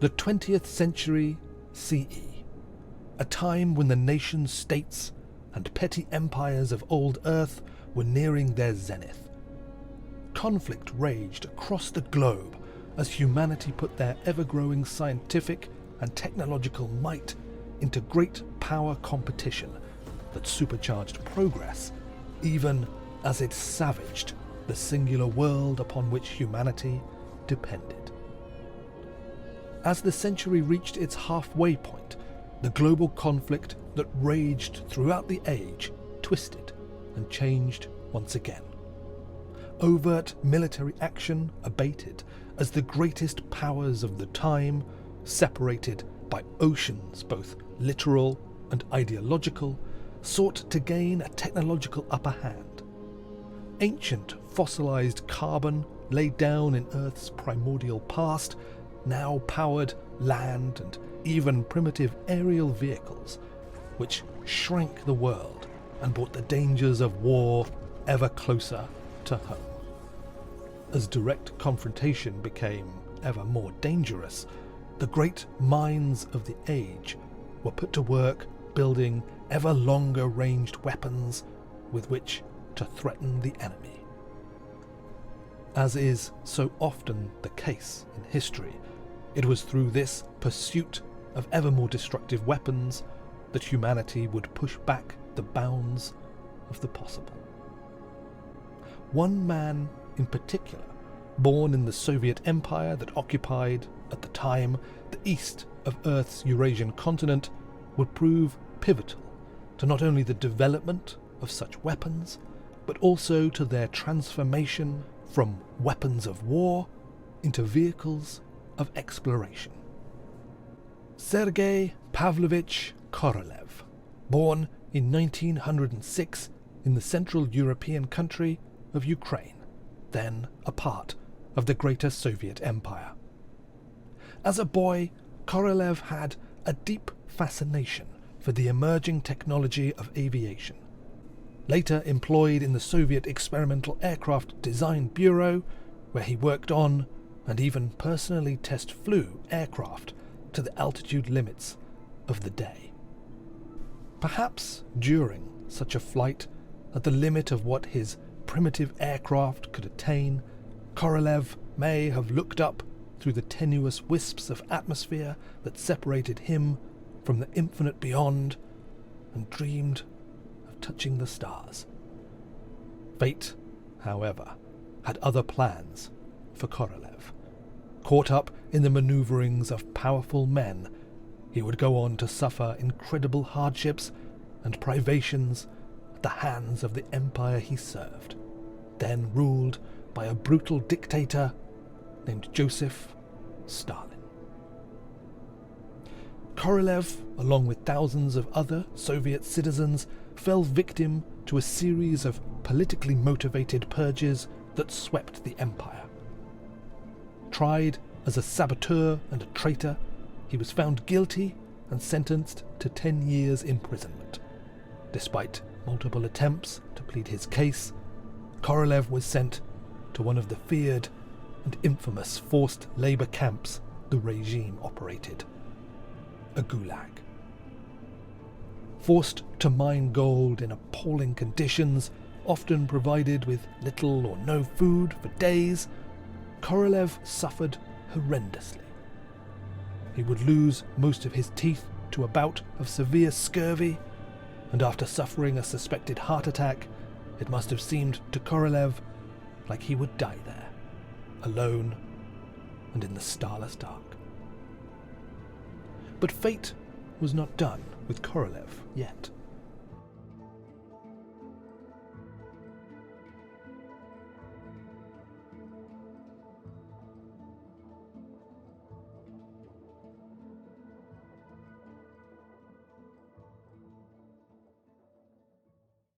The 20th century CE, a time when the nation-states and petty empires of old Earth were nearing their zenith. Conflict raged across the globe as humanity put their ever-growing scientific and technological might into great power competition that supercharged progress, even as it savaged the singular world upon which humanity depended. As the century reached its halfway point, the global conflict that raged throughout the age twisted and changed once again. Overt military action abated as the greatest powers of the time, separated by oceans both literal and ideological, sought to gain a technological upper hand. Ancient fossilized carbon laid down in Earth's primordial past now powered land and even primitive aerial vehicles, which shrank the world and brought the dangers of war ever closer to home. As direct confrontation became ever more dangerous, the great minds of the age were put to work building ever longer ranged weapons with which to threaten the enemy. As is so often the case in history, it was through this pursuit of ever more destructive weapons that humanity would push back the bounds of the possible. One man in particular, born in the Soviet Empire that occupied, at the time, the east of Earth's Eurasian continent, would prove pivotal to not only the development of such weapons, but also to their transformation from weapons of war into vehicles of exploration. Sergei Pavlovich Korolev, born in 1906 in the Central European country of Ukraine, then a part of the Greater Soviet Empire. As a boy, Korolev had a deep fascination for the emerging technology of aviation. Later employed in the Soviet Experimental Aircraft Design Bureau, where he worked on and even personally test flew aircraft to the altitude limits of the day. Perhaps during such a flight, at the limit of what his primitive aircraft could attain, Korolev may have looked up through the tenuous wisps of atmosphere that separated him from the infinite beyond and dreamed of touching the stars. Fate, however, had other plans for Korolev. Caught up in the maneuverings of powerful men, he would go on to suffer incredible hardships and privations at the hands of the empire he served, then ruled by a brutal dictator named Joseph Stalin. Korolev, along with thousands of other Soviet citizens, fell victim to a series of politically motivated purges that swept the empire. Tried as a saboteur and a traitor, he was found guilty and sentenced to 10 years imprisonment. Despite multiple attempts to plead his case, Korolev was sent to one of the feared and infamous forced labor camps the regime operated, a gulag. Forced to mine gold in appalling conditions, often provided with little or no food for days, Korolev suffered horrendously. He would lose most of his teeth to a bout of severe scurvy, and after suffering a suspected heart attack, it must have seemed to Korolev like he would die there, alone and in the starless dark. But fate was not done with Korolev yet.